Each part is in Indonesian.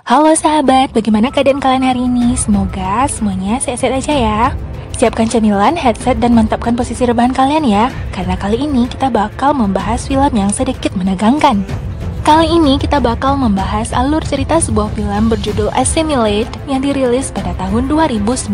Halo sahabat, bagaimana keadaan kalian hari ini? Semoga semuanya sehat-sehat aja ya. Siapkan cemilan, headset, dan mantapkan posisi rebahan kalian ya. Karena kali ini kita bakal membahas film yang sedikit menegangkan. Kali ini kita bakal membahas alur cerita sebuah film berjudul Assimilate yang dirilis pada tahun 2019.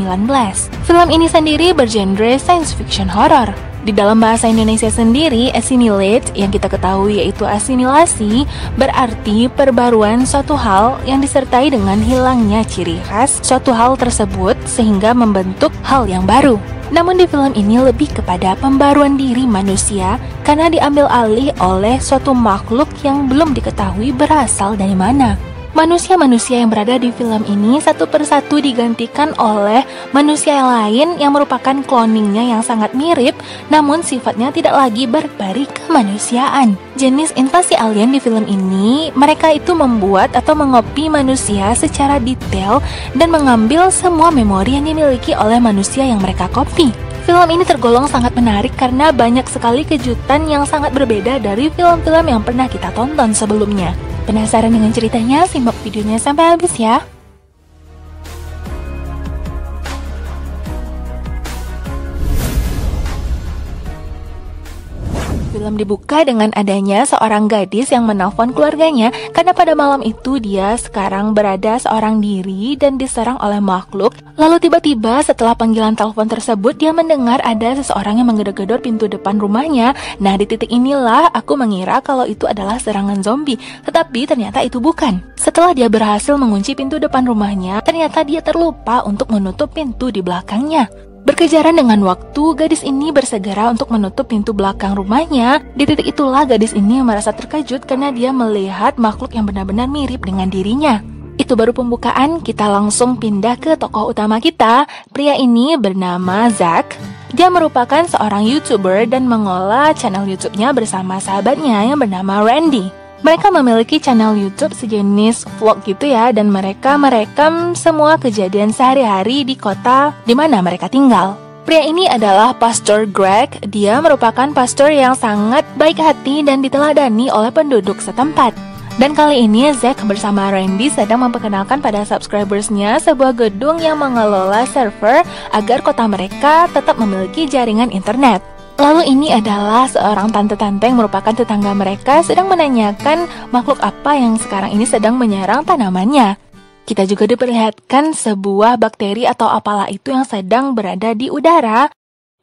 Film ini sendiri bergenre science fiction horror. Di dalam bahasa Indonesia sendiri, assimilate yang kita ketahui yaitu asimilasi berarti perbaruan suatu hal yang disertai dengan hilangnya ciri khas suatu hal tersebut sehingga membentuk hal yang baru. Namun di film ini lebih kepada pembaruan diri manusia karena diambil alih oleh suatu makhluk yang belum diketahui berasal dari mana. Manusia-manusia yang berada di film ini satu persatu digantikan oleh manusia lain yang merupakan cloningnya yang sangat mirip, namun sifatnya tidak lagi berbalik kemanusiaan. Jenis invasi alien di film ini, mereka itu membuat atau mengopi manusia secara detail dan mengambil semua memori yang dimiliki oleh manusia yang mereka copy. Film ini tergolong sangat menarik karena banyak sekali kejutan yang sangat berbeda dari film-film yang pernah kita tonton sebelumnya. Penasaran dengan ceritanya? Simak videonya sampai habis ya. Film dibuka dengan adanya seorang gadis yang menelpon keluarganya karena pada malam itu dia sekarang berada seorang diri dan diserang oleh makhluk. Lalu tiba-tiba setelah panggilan telepon tersebut dia mendengar ada seseorang yang menggedor-gedor pintu depan rumahnya. Nah, di titik inilah aku mengira kalau itu adalah serangan zombie, tetapi ternyata itu bukan. Setelah dia berhasil mengunci pintu depan rumahnya, ternyata dia terlupa untuk menutup pintu di belakangnya. Berkejaran dengan waktu, gadis ini bersegera untuk menutup pintu belakang rumahnya. Di titik itulah gadis ini merasa terkejut karena dia melihat makhluk yang benar-benar mirip dengan dirinya. Itu baru pembukaan, kita langsung pindah ke tokoh utama kita. Pria ini bernama Zack. Dia merupakan seorang YouTuber dan mengolah channel YouTube-nya bersama sahabatnya yang bernama Randy. Mereka memiliki channel YouTube sejenis vlog gitu ya, dan mereka merekam semua kejadian sehari-hari di kota di mana mereka tinggal. Pria ini adalah Pastor Greg. Dia merupakan pastor yang sangat baik hati dan diteladani oleh penduduk setempat. Dan kali ini Zack bersama Randy sedang memperkenalkan pada subscribersnya sebuah gedung yang mengelola server agar kota mereka tetap memiliki jaringan internet. Lalu ini adalah seorang tante-tante yang merupakan tetangga mereka sedang menanyakan makhluk apa yang sekarang ini sedang menyerang tanamannya. Kita juga diperlihatkan sebuah bakteri atau apalah itu yang sedang berada di udara.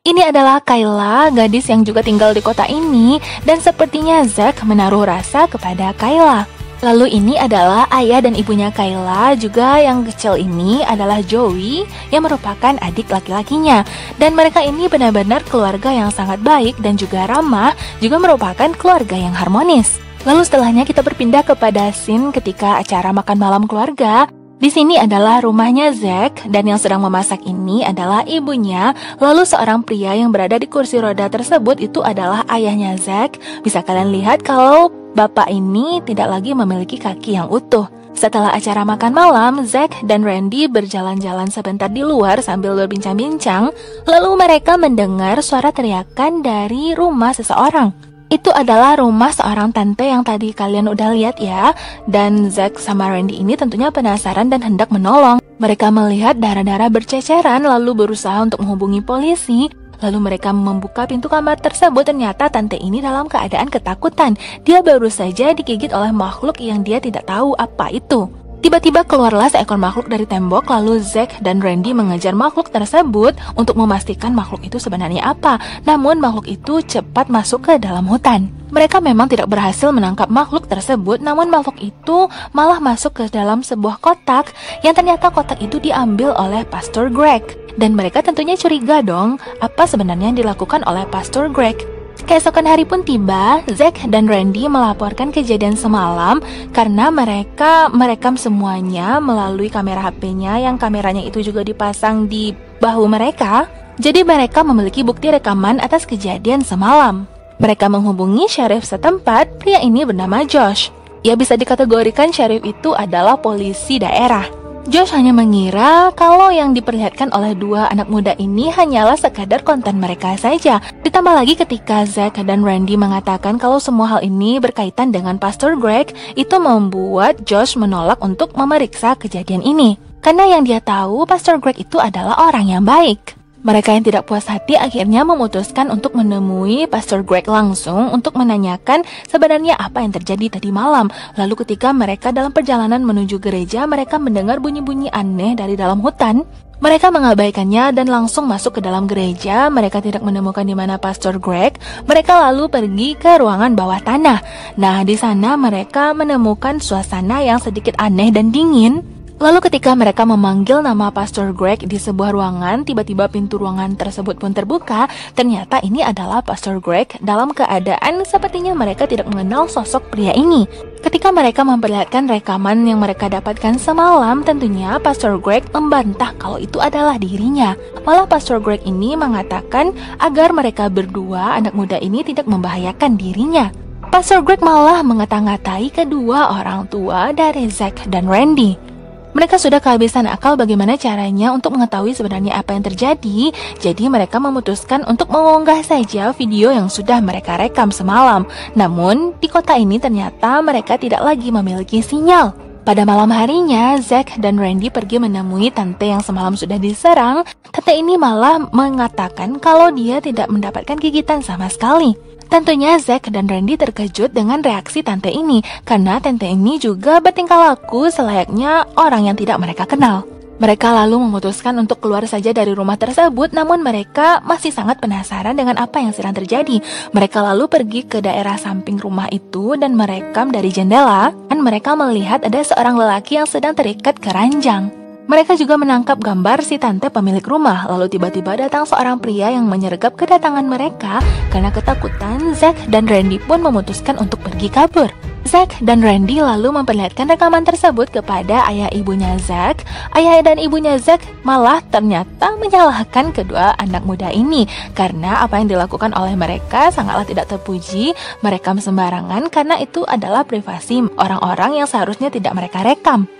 Ini adalah Kayla, gadis yang juga tinggal di kota ini, dan sepertinya Zack menaruh rasa kepada Kayla. Lalu ini adalah ayah dan ibunya Kayla, juga yang kecil ini adalah Joey yang merupakan adik laki-lakinya. Dan mereka ini benar-benar keluarga yang sangat baik dan juga ramah, juga merupakan keluarga yang harmonis. Lalu setelahnya kita berpindah kepada scene ketika acara makan malam keluarga. Di sini adalah rumahnya Zack dan yang sedang memasak ini adalah ibunya. Lalu seorang pria yang berada di kursi roda tersebut itu adalah ayahnya Zack. Bisa kalian lihat kalau bapak ini tidak lagi memiliki kaki yang utuh. Setelah acara makan malam, Zack dan Randy berjalan-jalan sebentar di luar sambil berbincang-bincang. Lalu mereka mendengar suara teriakan dari rumah seseorang. Itu adalah rumah seorang tante yang tadi kalian udah lihat ya. Dan Zack sama Randy ini tentunya penasaran dan hendak menolong. Mereka melihat darah-darah berceceran lalu berusaha untuk menghubungi polisi. Lalu mereka membuka pintu kamar tersebut, ternyata tante ini dalam keadaan ketakutan. Dia baru saja digigit oleh makhluk yang dia tidak tahu apa itu. Tiba-tiba keluarlah seekor makhluk dari tembok, lalu Zack dan Randy mengejar makhluk tersebut untuk memastikan makhluk itu sebenarnya apa. Namun makhluk itu cepat masuk ke dalam hutan. Mereka memang tidak berhasil menangkap makhluk tersebut, namun makhluk itu malah masuk ke dalam sebuah kotak yang ternyata kotak itu diambil oleh Pastor Greg. Dan mereka tentunya curiga dong, apa sebenarnya yang dilakukan oleh Pastor Greg. Keesokan hari pun tiba, Zack dan Randy melaporkan kejadian semalam karena mereka merekam semuanya melalui kamera HP-nya yang kameranya itu juga dipasang di bahu mereka. Jadi mereka memiliki bukti rekaman atas kejadian semalam. Mereka menghubungi sheriff setempat, pria ini bernama Josh. Ya, bisa dikategorikan sheriff itu adalah polisi daerah. Josh hanya mengira kalau yang diperlihatkan oleh dua anak muda ini hanyalah sekadar konten mereka saja. Ditambah lagi ketika Zack dan Randy mengatakan kalau semua hal ini berkaitan dengan Pastor Greg, itu membuat Josh menolak untuk memeriksa kejadian ini. Karena yang dia tahu, Pastor Greg itu adalah orang yang baik. Mereka yang tidak puas hati akhirnya memutuskan untuk menemui Pastor Greg langsung untuk menanyakan sebenarnya apa yang terjadi tadi malam. Lalu ketika mereka dalam perjalanan menuju gereja, mereka mendengar bunyi-bunyi aneh dari dalam hutan. Mereka mengabaikannya dan langsung masuk ke dalam gereja. Mereka tidak menemukan di mana Pastor Greg. Mereka lalu pergi ke ruangan bawah tanah. Nah, di sana mereka menemukan suasana yang sedikit aneh dan dingin. Lalu ketika mereka memanggil nama Pastor Greg di sebuah ruangan, tiba-tiba pintu ruangan tersebut pun terbuka. Ternyata ini adalah Pastor Greg dalam keadaan sepertinya mereka tidak mengenal sosok pria ini. Ketika mereka memperlihatkan rekaman yang mereka dapatkan semalam, tentunya Pastor Greg membantah kalau itu adalah dirinya. Malah Pastor Greg ini mengatakan agar mereka berdua anak muda ini tidak membahayakan dirinya. Pastor Greg malah mengata-ngatai kedua orang tua dari Zack dan Randy. Mereka sudah kehabisan akal bagaimana caranya untuk mengetahui sebenarnya apa yang terjadi. Jadi mereka memutuskan untuk mengunggah saja video yang sudah mereka rekam semalam. Namun di kota ini ternyata mereka tidak lagi memiliki sinyal. Pada malam harinya, Zack dan Randy pergi menemui tante yang semalam sudah diserang. Tante ini malah mengatakan kalau dia tidak mendapatkan gigitan sama sekali. Tentunya Zack dan Randy terkejut dengan reaksi tante ini, karena tante ini juga bertingkah laku selayaknya orang yang tidak mereka kenal. Mereka lalu memutuskan untuk keluar saja dari rumah tersebut, namun mereka masih sangat penasaran dengan apa yang sedang terjadi. Mereka lalu pergi ke daerah samping rumah itu dan merekam dari jendela, dan mereka melihat ada seorang lelaki yang sedang terikat ke ranjang. Mereka juga menangkap gambar si tante pemilik rumah. Lalu tiba-tiba datang seorang pria yang menyergap kedatangan mereka. Karena ketakutan, Zack dan Randy pun memutuskan untuk pergi kabur. Zack dan Randy lalu memperlihatkan rekaman tersebut kepada ayah ibunya Zack. Ayah dan ibunya Zack malah ternyata menyalahkan kedua anak muda ini, karena apa yang dilakukan oleh mereka sangatlah tidak terpuji. Merekam sembarangan karena itu adalah privasi orang-orang yang seharusnya tidak mereka rekam.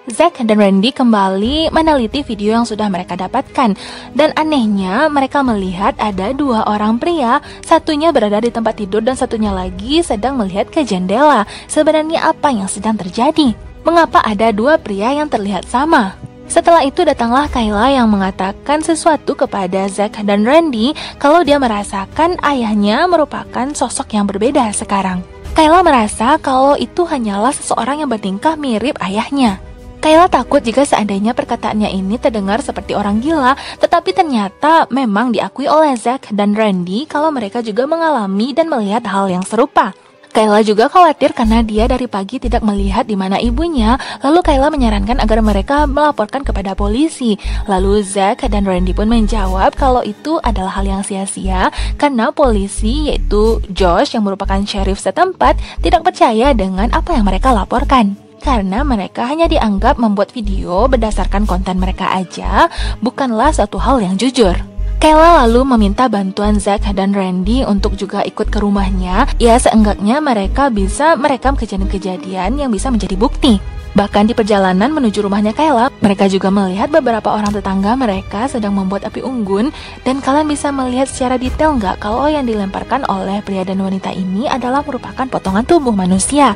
Zack dan Randy kembali meneliti video yang sudah mereka dapatkan. Dan anehnya mereka melihat ada dua orang pria, satunya berada di tempat tidur dan satunya lagi sedang melihat ke jendela. Sebenarnya apa yang sedang terjadi? Mengapa ada dua pria yang terlihat sama? Setelah itu datanglah Kayla yang mengatakan sesuatu kepada Zack dan Randy kalau dia merasakan ayahnya merupakan sosok yang berbeda sekarang. Kayla merasa kalau itu hanyalah seseorang yang bertingkah mirip ayahnya. Kayla takut jika seandainya perkataannya ini terdengar seperti orang gila, tetapi ternyata memang diakui oleh Zack dan Randy kalau mereka juga mengalami dan melihat hal yang serupa. Kayla juga khawatir karena dia dari pagi tidak melihat di mana ibunya, lalu Kayla menyarankan agar mereka melaporkan kepada polisi. Lalu Zack dan Randy pun menjawab kalau itu adalah hal yang sia-sia karena polisi, yaitu Josh yang merupakan sheriff setempat, tidak percaya dengan apa yang mereka laporkan. Karena mereka hanya dianggap membuat video berdasarkan konten mereka aja, bukanlah suatu hal yang jujur. Kayla lalu meminta bantuan Zack dan Randy untuk juga ikut ke rumahnya. Ya, seenggaknya mereka bisa merekam kejadian-kejadian yang bisa menjadi bukti. Bahkan di perjalanan menuju rumahnya Kayla, mereka juga melihat beberapa orang tetangga mereka sedang membuat api unggun. Dan kalian bisa melihat secara detail nggak kalau yang dilemparkan oleh pria dan wanita ini adalah merupakan potongan tubuh manusia.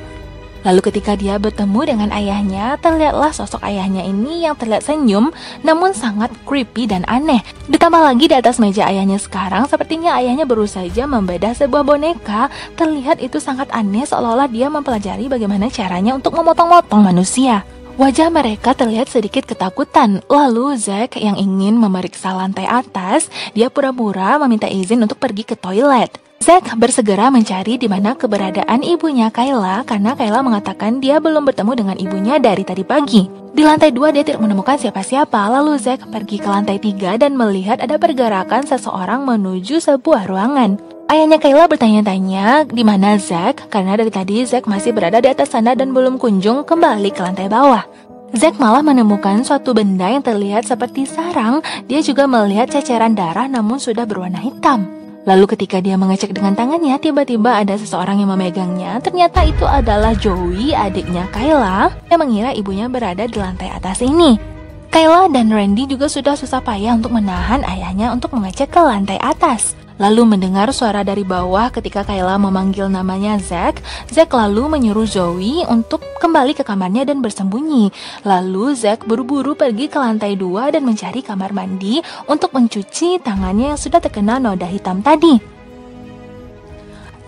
Lalu ketika dia bertemu dengan ayahnya, terlihatlah sosok ayahnya ini yang terlihat senyum, namun sangat creepy dan aneh. Ditambah lagi di atas meja ayahnya sekarang, sepertinya ayahnya baru saja membedah sebuah boneka. Terlihat itu sangat aneh, seolah-olah dia mempelajari bagaimana caranya untuk memotong-motong manusia. Wajah mereka terlihat sedikit ketakutan. Lalu Zack yang ingin memeriksa lantai atas, dia pura-pura meminta izin untuk pergi ke toilet. Zack bersegera mencari di mana keberadaan ibunya Kayla karena Kayla mengatakan dia belum bertemu dengan ibunya dari tadi pagi. Di lantai 2 dia tidak menemukan siapa-siapa, lalu Zack pergi ke lantai 3 dan melihat ada pergerakan seseorang menuju sebuah ruangan. Ayahnya Kayla bertanya-tanya di mana Zack karena dari tadi Zack masih berada di atas sana dan belum kunjung kembali ke lantai bawah. Zack malah menemukan suatu benda yang terlihat seperti sarang. Dia juga melihat ceceran darah namun sudah berwarna hitam. Lalu ketika dia mengecek dengan tangannya, tiba-tiba ada seseorang yang memegangnya. Ternyata itu adalah Joey, adiknya Kayla, yang mengira ibunya berada di lantai atas ini. Kayla dan Randy juga sudah susah payah untuk menahan ayahnya untuk mengecek ke lantai atas. Lalu mendengar suara dari bawah ketika Kayla memanggil namanya Zack. Zack lalu menyuruh Joey untuk kembali ke kamarnya dan bersembunyi. Lalu Zack buru-buru pergi ke lantai 2 dan mencari kamar mandi untuk mencuci tangannya yang sudah terkena noda hitam tadi.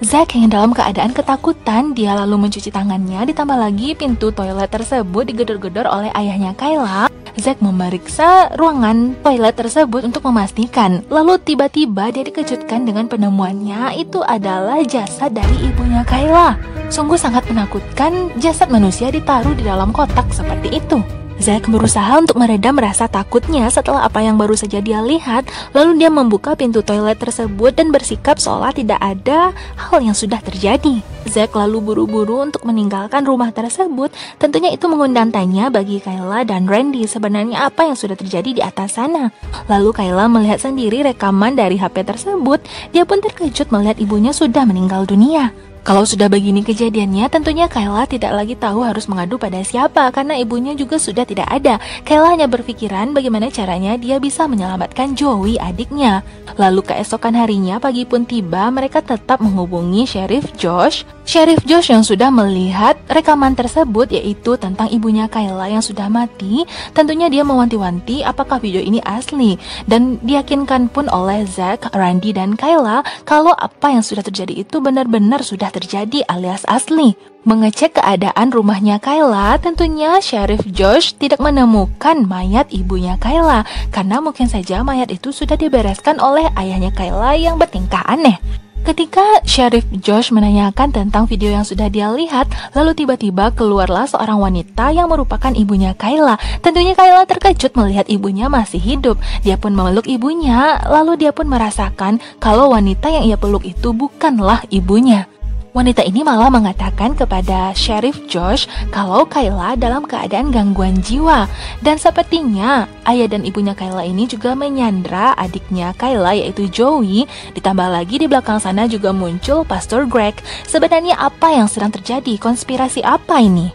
Zack yang dalam keadaan ketakutan, dia lalu mencuci tangannya, ditambah lagi pintu toilet tersebut digedor-gedor oleh ayahnya Kayla. Zack memeriksa ruangan toilet tersebut untuk memastikan. Lalu tiba-tiba dia dikejutkan dengan penemuannya, itu adalah jasad dari ibunya Kayla. Sungguh sangat menakutkan, jasad manusia ditaruh di dalam kotak seperti itu. Zack berusaha untuk meredam rasa takutnya setelah apa yang baru saja dia lihat. Lalu dia membuka pintu toilet tersebut dan bersikap seolah tidak ada hal yang sudah terjadi. Zack lalu buru-buru untuk meninggalkan rumah tersebut. Tentunya itu mengundang tanya bagi Kayla dan Randy, sebenarnya apa yang sudah terjadi di atas sana. Lalu Kayla melihat sendiri rekaman dari HP tersebut. Dia pun terkejut melihat ibunya sudah meninggal dunia. Kalau sudah begini kejadiannya, tentunya Kayla tidak lagi tahu harus mengadu pada siapa karena ibunya juga sudah tidak ada. Kayla hanya berpikiran bagaimana caranya dia bisa menyelamatkan Joey, adiknya. Lalu keesokan harinya, pagi pun tiba, mereka tetap menghubungi Sheriff Josh. Sheriff Josh yang sudah melihat rekaman tersebut, yaitu tentang ibunya Kayla yang sudah mati. Tentunya dia mewanti-wanti apakah video ini asli, dan diyakinkan pun oleh Zack, Randy, dan Kayla kalau apa yang sudah terjadi itu benar-benar sudah terjadi alias asli. Mengecek keadaan rumahnya Kayla, tentunya Sheriff Josh tidak menemukan mayat ibunya Kayla karena mungkin saja mayat itu sudah dibereskan oleh ayahnya Kayla yang bertingkah aneh. Ketika Sheriff Josh menanyakan tentang video yang sudah dia lihat, lalu tiba-tiba keluarlah seorang wanita yang merupakan ibunya Kayla. Tentunya Kayla terkejut melihat ibunya masih hidup. Dia pun memeluk ibunya, lalu dia pun merasakan kalau wanita yang ia peluk itu bukanlah ibunya. Wanita ini malah mengatakan kepada Sheriff Josh kalau Kayla dalam keadaan gangguan jiwa. Dan sepertinya ayah dan ibunya Kayla ini juga menyandra adiknya Kayla, yaitu Joey. Ditambah lagi di belakang sana juga muncul Pastor Greg. Sebenarnya apa yang sedang terjadi? Konspirasi apa ini?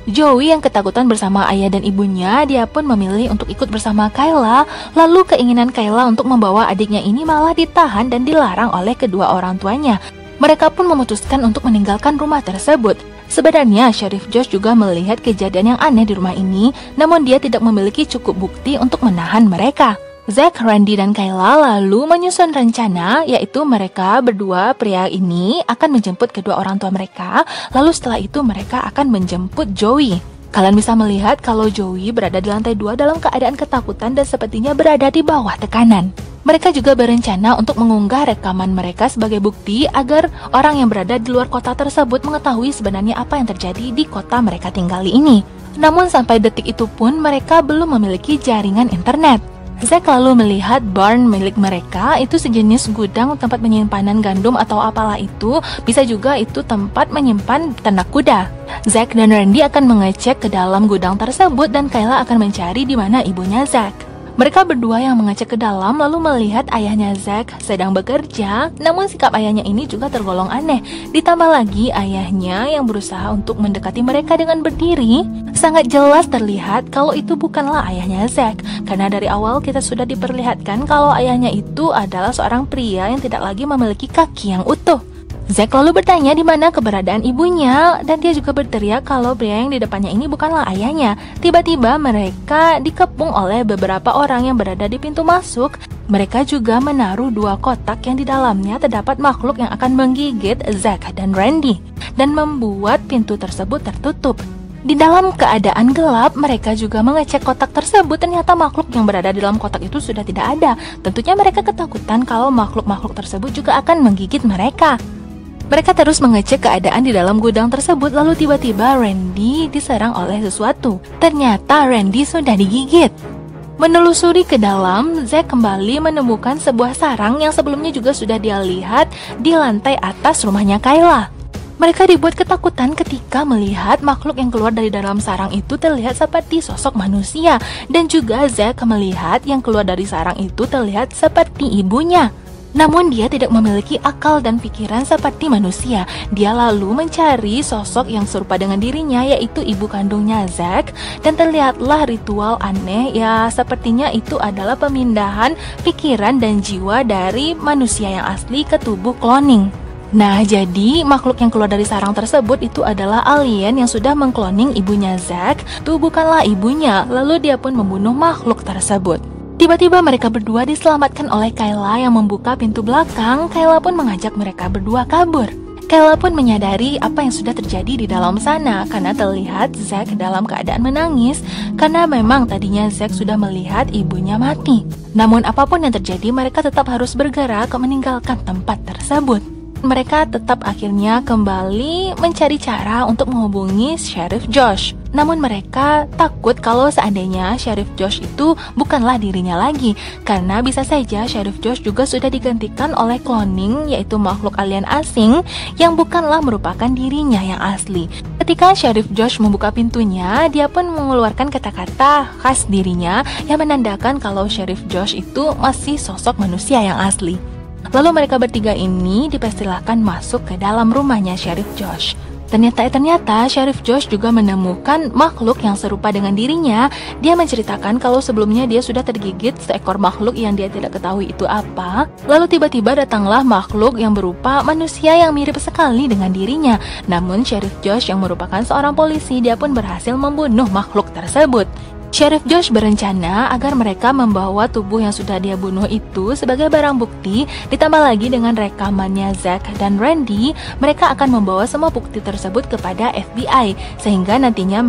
Joey yang ketakutan bersama ayah dan ibunya, dia pun memilih untuk ikut bersama Kayla. Lalu keinginan Kayla untuk membawa adiknya ini malah ditahan dan dilarang oleh kedua orang tuanya. Mereka pun memutuskan untuk meninggalkan rumah tersebut. Sebenarnya Sheriff Josh juga melihat kejadian yang aneh di rumah ini, namun dia tidak memiliki cukup bukti untuk menahan mereka. Zack, Randy, dan Kayla lalu menyusun rencana, yaitu mereka berdua pria ini akan menjemput kedua orang tua mereka, lalu setelah itu mereka akan menjemput Joey. Kalian bisa melihat kalau Joey berada di lantai 2 dalam keadaan ketakutan dan sepertinya berada di bawah tekanan. Mereka juga berencana untuk mengunggah rekaman mereka sebagai bukti agar orang yang berada di luar kota tersebut mengetahui sebenarnya apa yang terjadi di kota mereka tinggali ini. Namun sampai detik itu pun mereka belum memiliki jaringan internet. Zack lalu melihat barn milik mereka, itu sejenis gudang tempat penyimpanan gandum atau apalah itu, bisa juga itu tempat menyimpan ternak kuda. Zack dan Randy akan mengecek ke dalam gudang tersebut dan Kayla akan mencari di mana ibunya Zack. Mereka berdua yang mengecek ke dalam lalu melihat ayahnya Zack sedang bekerja, namun sikap ayahnya ini juga tergolong aneh. Ditambah lagi ayahnya yang berusaha untuk mendekati mereka dengan berdiri. Sangat jelas terlihat kalau itu bukanlah ayahnya Zack, karena dari awal kita sudah diperlihatkan kalau ayahnya itu adalah seorang pria yang tidak lagi memiliki kaki yang utuh. Zack lalu bertanya di mana keberadaan ibunya, dan dia juga berteriak kalau pria yang di depannya ini bukanlah ayahnya. Tiba-tiba mereka dikepung oleh beberapa orang yang berada di pintu masuk. Mereka juga menaruh 2 kotak yang di dalamnya terdapat makhluk yang akan menggigit Zack dan Randy dan membuat pintu tersebut tertutup. Di dalam keadaan gelap, mereka juga mengecek kotak tersebut. Ternyata makhluk yang berada di dalam kotak itu sudah tidak ada. Tentunya mereka ketakutan kalau makhluk-makhluk tersebut juga akan menggigit mereka. Mereka terus mengecek keadaan di dalam gudang tersebut, lalu tiba-tiba Randy diserang oleh sesuatu. Ternyata Randy sudah digigit. Menelusuri ke dalam, Zack kembali menemukan sebuah sarang yang sebelumnya juga sudah dia lihat di lantai atas rumahnya Kayla. Mereka dibuat ketakutan ketika melihat makhluk yang keluar dari dalam sarang itu terlihat seperti sosok manusia. Dan juga Zack melihat yang keluar dari sarang itu terlihat seperti ibunya. Namun dia tidak memiliki akal dan pikiran seperti manusia. Dia lalu mencari sosok yang serupa dengan dirinya, yaitu ibu kandungnya Zack, dan terlihatlah ritual aneh. Ya, sepertinya itu adalah pemindahan pikiran dan jiwa dari manusia yang asli ke tubuh cloning. Nah, jadi makhluk yang keluar dari sarang tersebut itu adalah alien yang sudah mengkloning ibunya Zack. Itu bukanlah ibunya, lalu dia pun membunuh makhluk tersebut. Tiba-tiba mereka berdua diselamatkan oleh Kayla yang membuka pintu belakang. Kayla pun mengajak mereka berdua kabur. Kayla pun menyadari apa yang sudah terjadi di dalam sana karena terlihat Zack dalam keadaan menangis karena memang tadinya Zack sudah melihat ibunya mati. Namun apapun yang terjadi, mereka tetap harus bergerak meninggalkan tempat tersebut. Mereka tetap akhirnya kembali mencari cara untuk menghubungi Sheriff Josh. Namun mereka takut kalau seandainya Sheriff Josh itu bukanlah dirinya lagi, karena bisa saja Sheriff Josh juga sudah digantikan oleh cloning, yaitu makhluk alien asing yang bukanlah merupakan dirinya yang asli. Ketika Sheriff Josh membuka pintunya, dia pun mengeluarkan kata-kata khas dirinya yang menandakan kalau Sheriff Josh itu masih sosok manusia yang asli. Lalu mereka bertiga ini dipersilahkan masuk ke dalam rumahnya Sheriff Josh. Ternyata Sheriff Josh juga menemukan makhluk yang serupa dengan dirinya. Dia menceritakan kalau sebelumnya dia sudah tergigit seekor makhluk yang dia tidak ketahui itu apa. Lalu tiba-tiba datanglah makhluk yang berupa manusia yang mirip sekali dengan dirinya. Namun Sheriff Josh yang merupakan seorang polisi, dia pun berhasil membunuh makhluk tersebut. Sheriff Josh berencana agar mereka membawa tubuh yang sudah dia bunuh itu sebagai barang bukti, ditambah lagi dengan rekamannya Zack dan Randy. Mereka akan membawa semua bukti tersebut kepada FBI, sehingga nantinya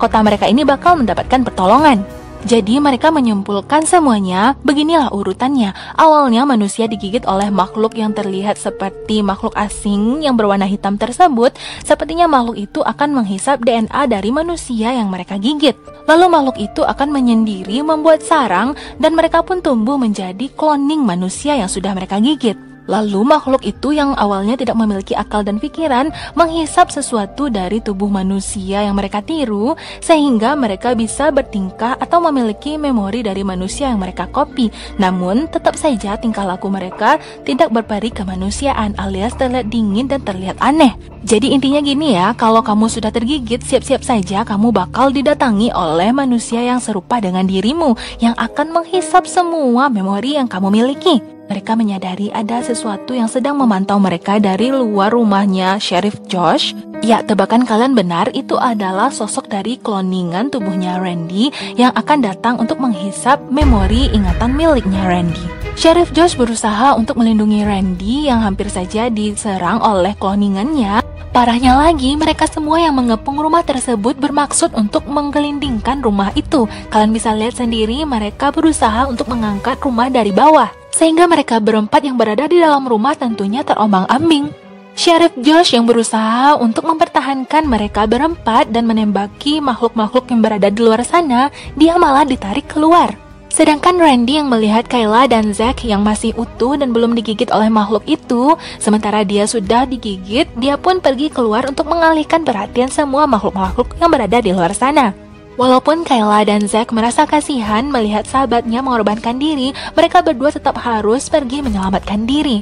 kota mereka ini bakal mendapatkan pertolongan. Jadi mereka menyimpulkan semuanya, beginilah urutannya. Awalnya manusia digigit oleh makhluk yang terlihat seperti makhluk asing yang berwarna hitam tersebut. Sepertinya makhluk itu akan menghisap DNA dari manusia yang mereka gigit. Lalu makhluk itu akan menyendiri membuat sarang dan mereka pun tumbuh menjadi cloning manusia yang sudah mereka gigit. Lalu makhluk itu yang awalnya tidak memiliki akal dan pikiran menghisap sesuatu dari tubuh manusia yang mereka tiru, sehingga mereka bisa bertingkah atau memiliki memori dari manusia yang mereka copy. Namun tetap saja tingkah laku mereka tidak berperi kemanusiaan, alias terlihat dingin dan terlihat aneh. Jadi intinya gini ya, kalau kamu sudah tergigit, siap-siap saja kamu bakal didatangi oleh manusia yang serupa dengan dirimu, yang akan menghisap semua memori yang kamu miliki. Mereka menyadari ada sesuatu yang sedang memantau mereka dari luar rumahnya Sheriff Josh. Ya, tebakan kalian benar, itu adalah sosok dari kloningan tubuhnya Randy yang akan datang untuk menghisap memori ingatan miliknya Randy. Sheriff Josh berusaha untuk melindungi Randy yang hampir saja diserang oleh kloningannya. Parahnya lagi, mereka semua yang mengepung rumah tersebut bermaksud untuk menggelindingkan rumah itu. Kalian bisa lihat sendiri, mereka berusaha untuk mengangkat rumah dari bawah, sehingga mereka berempat yang berada di dalam rumah tentunya terombang-ambing. Sheriff Josh yang berusaha untuk mempertahankan mereka berempat dan menembaki makhluk-makhluk yang berada di luar sana, dia malah ditarik keluar. Sedangkan Randy yang melihat Kayla dan Zack yang masih utuh dan belum digigit oleh makhluk itu, sementara dia sudah digigit, dia pun pergi keluar untuk mengalihkan perhatian semua makhluk-makhluk yang berada di luar sana. Walaupun Kayla dan Zack merasa kasihan melihat sahabatnya mengorbankan diri, mereka berdua tetap harus pergi menyelamatkan diri.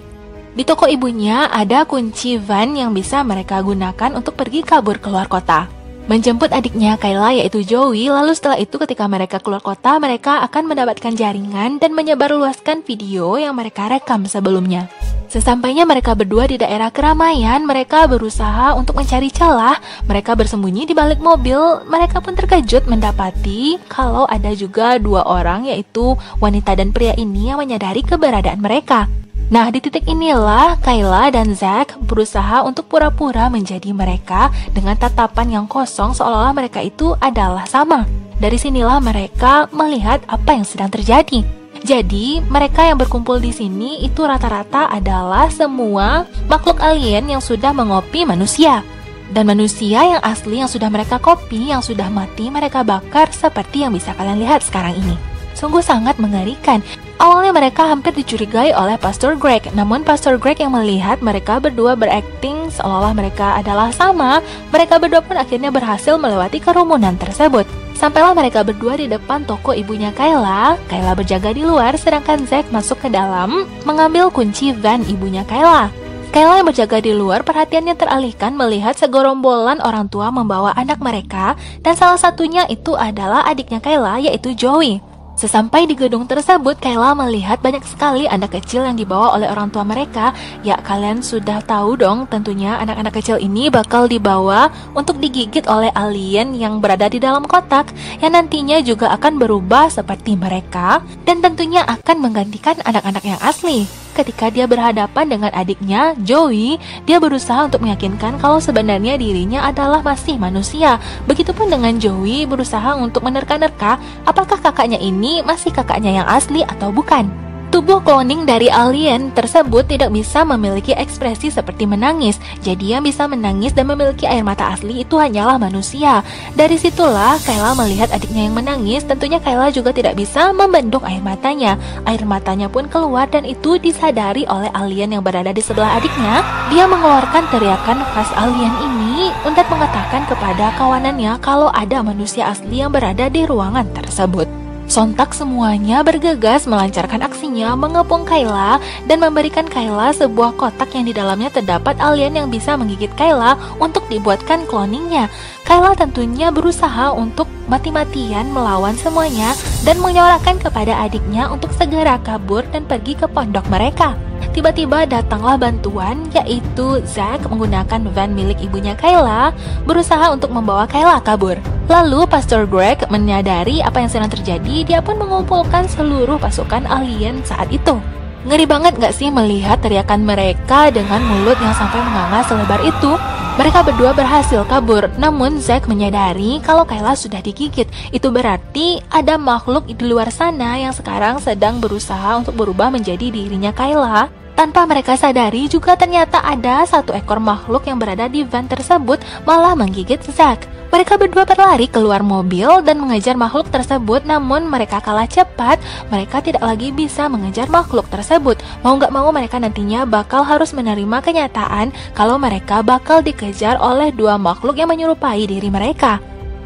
Di toko ibunya ada kunci van yang bisa mereka gunakan untuk pergi kabur keluar kota, menjemput adiknya Kayla yaitu Joey. Lalu setelah itu ketika mereka keluar kota, mereka akan mendapatkan jaringan dan menyebarluaskan video yang mereka rekam sebelumnya. Sesampainya mereka berdua di daerah keramaian, mereka berusaha untuk mencari celah. Mereka bersembunyi di balik mobil. Mereka pun terkejut mendapati kalau ada juga dua orang, yaitu wanita dan pria ini yang menyadari keberadaan mereka. Nah, di titik inilah Kayla dan Zack berusaha untuk pura-pura menjadi mereka dengan tatapan yang kosong seolah-olah mereka itu adalah sama. Dari sinilah mereka melihat apa yang sedang terjadi. Jadi, mereka yang berkumpul di sini itu rata-rata adalah semua makhluk alien yang sudah mengopi manusia. Dan manusia yang asli yang sudah mereka kopi, yang sudah mati, mereka bakar seperti yang bisa kalian lihat sekarang ini. Sungguh sangat mengerikan. Awalnya mereka hampir dicurigai oleh Pastor Greg, namun Pastor Greg yang melihat mereka berdua berakting seolah-olah mereka adalah sama, mereka berdua pun akhirnya berhasil melewati kerumunan tersebut. Sampailah mereka berdua di depan toko ibunya Kayla. Kayla berjaga di luar, sedangkan Zack masuk ke dalam mengambil kunci van ibunya Kayla. Kayla yang berjaga di luar perhatiannya teralihkan melihat segorombolan orang tua membawa anak mereka, dan salah satunya itu adalah adiknya Kayla, yaitu Joey. Sesampai di gedung tersebut, Kayla melihat banyak sekali anak kecil yang dibawa oleh orang tua mereka. Ya, kalian sudah tahu dong, tentunya anak-anak kecil ini bakal dibawa untuk digigit oleh alien yang berada di dalam kotak, yang nantinya juga akan berubah seperti mereka, dan tentunya akan menggantikan anak-anak yang asli. Ketika dia berhadapan dengan adiknya, Joey, dia berusaha untuk meyakinkan kalau sebenarnya dirinya adalah masih manusia. Begitupun dengan Joey berusaha untuk menerka-nerka apakah kakaknya ini masih kakaknya yang asli atau bukan. Tubuh cloning dari alien tersebut tidak bisa memiliki ekspresi seperti menangis. Jadi yang bisa menangis dan memiliki air mata asli itu hanyalah manusia. Dari situlah Kayla melihat adiknya yang menangis. Tentunya Kayla juga tidak bisa membendung air matanya. Air matanya pun keluar dan itu disadari oleh alien yang berada di sebelah adiknya. Dia mengeluarkan teriakan khas alien ini untuk mengatakan kepada kawanannya kalau ada manusia asli yang berada di ruangan tersebut. Sontak semuanya bergegas melancarkan aksinya mengepung Kayla dan memberikan Kayla sebuah kotak yang di dalamnya terdapat alien yang bisa menggigit Kayla untuk dibuatkan cloningnya. Kayla tentunya berusaha untuk mati-matian melawan semuanya dan menyorakan kepada adiknya untuk segera kabur dan pergi ke pondok mereka. Tiba-tiba datanglah bantuan, yaitu Zack menggunakan van milik ibunya Kayla berusaha untuk membawa Kayla kabur. Lalu Pastor Greg menyadari apa yang sedang terjadi. Dia pun mengumpulkan seluruh pasukan alien saat itu. Ngeri banget gak sih melihat teriakan mereka dengan mulut yang sampai menganga selebar itu? Mereka berdua berhasil kabur, namun Zack menyadari kalau Kayla sudah digigit. Itu berarti ada makhluk di luar sana yang sekarang sedang berusaha untuk berubah menjadi dirinya Kayla. Tanpa mereka sadari juga ternyata ada satu ekor makhluk yang berada di van tersebut malah menggigit Zack. Mereka berdua berlari keluar mobil dan mengejar makhluk tersebut, namun mereka kalah cepat. Mereka tidak lagi bisa mengejar makhluk tersebut. Mau gak mau mereka nantinya bakal harus menerima kenyataan kalau mereka bakal dikejar oleh dua makhluk yang menyerupai diri mereka.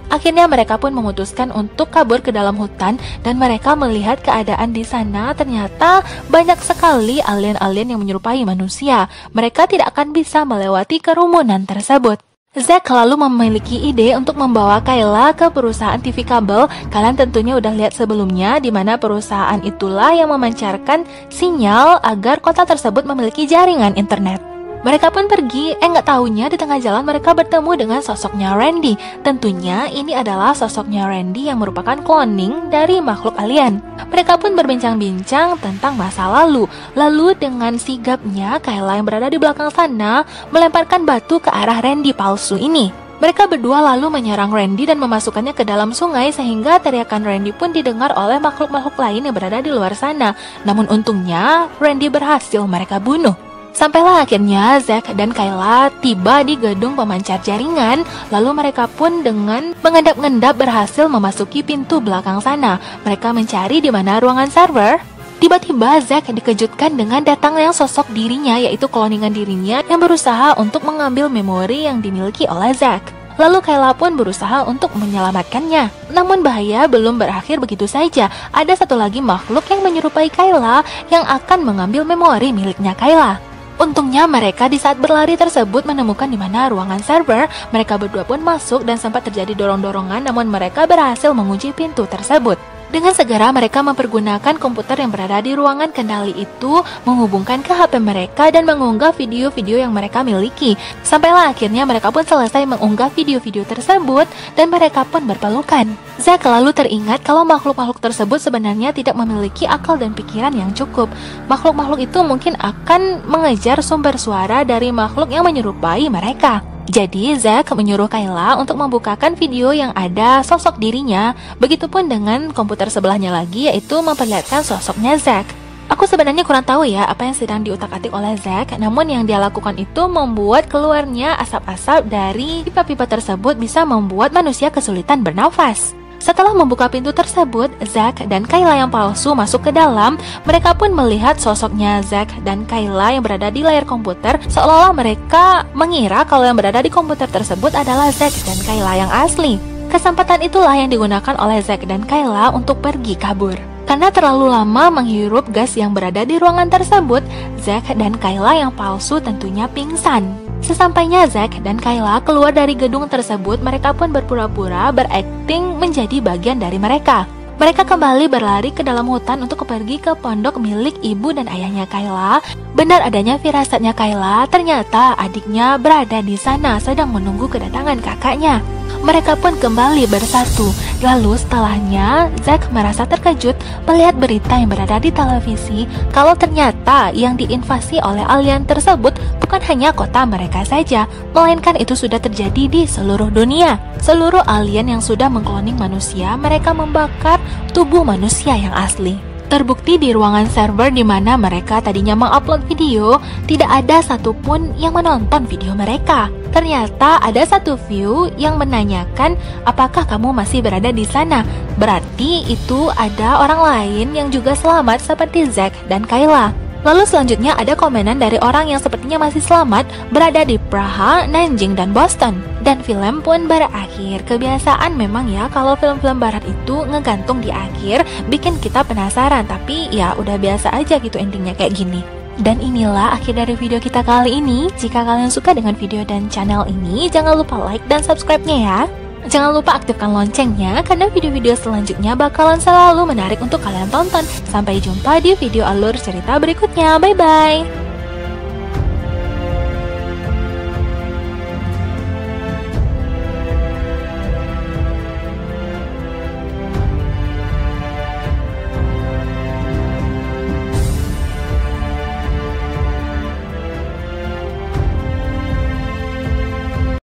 Akhirnya mereka pun memutuskan untuk kabur ke dalam hutan dan mereka melihat keadaan di sana. Ternyata banyak sekali alien-alien yang menyerupai manusia. Mereka tidak akan bisa melewati kerumunan tersebut. Zack lalu memiliki ide untuk membawa Kayla ke perusahaan TV kabel. Kalian tentunya udah lihat sebelumnya di mana perusahaan itulah yang memancarkan sinyal agar kota tersebut memiliki jaringan internet. Mereka pun pergi, nggak taunya di tengah jalan mereka bertemu dengan sosoknya Randy. Tentunya ini adalah sosoknya Randy yang merupakan cloning dari makhluk alien. Mereka pun berbincang-bincang tentang masa lalu. Lalu dengan sigapnya Kayla yang berada di belakang sana melemparkan batu ke arah Randy palsu ini. Mereka berdua lalu menyerang Randy dan memasukkannya ke dalam sungai sehingga teriakan Randy pun didengar oleh makhluk-makhluk lain yang berada di luar sana. Namun untungnya Randy berhasil mereka bunuh. Sampailah akhirnya Zack dan Kayla tiba di gedung pemancar jaringan. Lalu mereka pun dengan mengendap-endap berhasil memasuki pintu belakang sana. Mereka mencari di mana ruangan server. Tiba-tiba Zack dikejutkan dengan datangnya sosok dirinya, yaitu cloningan dirinya yang berusaha untuk mengambil memori yang dimiliki oleh Zack. Lalu Kayla pun berusaha untuk menyelamatkannya. Namun bahaya belum berakhir begitu saja. Ada satu lagi makhluk yang menyerupai Kayla yang akan mengambil memori miliknya Kayla. Untungnya mereka di saat berlari tersebut menemukan di mana ruangan server. Mereka berdua pun masuk dan sempat terjadi dorong-dorongan, namun mereka berhasil mengunci pintu tersebut. Dengan segera mereka mempergunakan komputer yang berada di ruangan kendali itu, menghubungkan ke HP mereka dan mengunggah video-video yang mereka miliki. Sampailah akhirnya mereka pun selesai mengunggah video-video tersebut dan mereka pun berpelukan. Zack lalu teringat kalau makhluk-makhluk tersebut sebenarnya tidak memiliki akal dan pikiran yang cukup. Makhluk-makhluk itu mungkin akan mengejar sumber suara dari makhluk yang menyerupai mereka. Jadi Zack menyuruh Kayla untuk membukakan video yang ada sosok dirinya. Begitupun dengan komputer sebelahnya lagi, yaitu memperlihatkan sosoknya Zack. Aku sebenarnya kurang tahu ya apa yang sedang diutak-atik oleh Zack, namun yang dia lakukan itu membuat keluarnya asap-asap dari pipa-pipa tersebut bisa membuat manusia kesulitan bernafas. Setelah membuka pintu tersebut, Zack dan Kayla yang palsu masuk ke dalam. Mereka pun melihat sosoknya Zack dan Kayla yang berada di layar komputer, seolah-olah mereka mengira kalau yang berada di komputer tersebut adalah Zack dan Kayla yang asli. Kesempatan itulah yang digunakan oleh Zack dan Kayla untuk pergi kabur. Karena terlalu lama menghirup gas yang berada di ruangan tersebut, Zack dan Kayla yang palsu tentunya pingsan. Sesampainya Zack dan Kayla keluar dari gedung tersebut, mereka pun berpura-pura berakting menjadi bagian dari mereka. Mereka kembali berlari ke dalam hutan untuk pergi ke pondok milik ibu dan ayahnya Kayla. Benar adanya firasatnya Kayla, ternyata adiknya berada di sana sedang menunggu kedatangan kakaknya. Mereka pun kembali bersatu. Lalu setelahnya, Zack merasa terkejut melihat berita yang berada di televisi kalau ternyata yang diinvasi oleh alien tersebut bukan hanya kota mereka saja, melainkan itu sudah terjadi di seluruh dunia. Seluruh alien yang sudah mengkloning manusia, mereka membakar tubuh manusia yang asli. Terbukti di ruangan server di mana mereka tadinya mengupload video, tidak ada satupun yang menonton video mereka. Ternyata ada satu view yang menanyakan apakah kamu masih berada di sana. Berarti itu ada orang lain yang juga selamat seperti Zack dan Kayla. Lalu selanjutnya ada komenan dari orang yang sepertinya masih selamat berada di Praha, Nanjing, dan Boston. Dan film pun berakhir. Kebiasaan memang ya kalau film-film barat itu ngegantung di akhir, bikin kita penasaran. Tapi ya udah biasa aja gitu endingnya kayak gini. Dan inilah akhir dari video kita kali ini. Jika kalian suka dengan video dan channel ini, jangan lupa like dan subscribe-nya ya. Jangan lupa aktifkan loncengnya karena video-video selanjutnya bakalan selalu menarik untuk kalian tonton. Sampai jumpa di video alur cerita berikutnya. Bye-bye!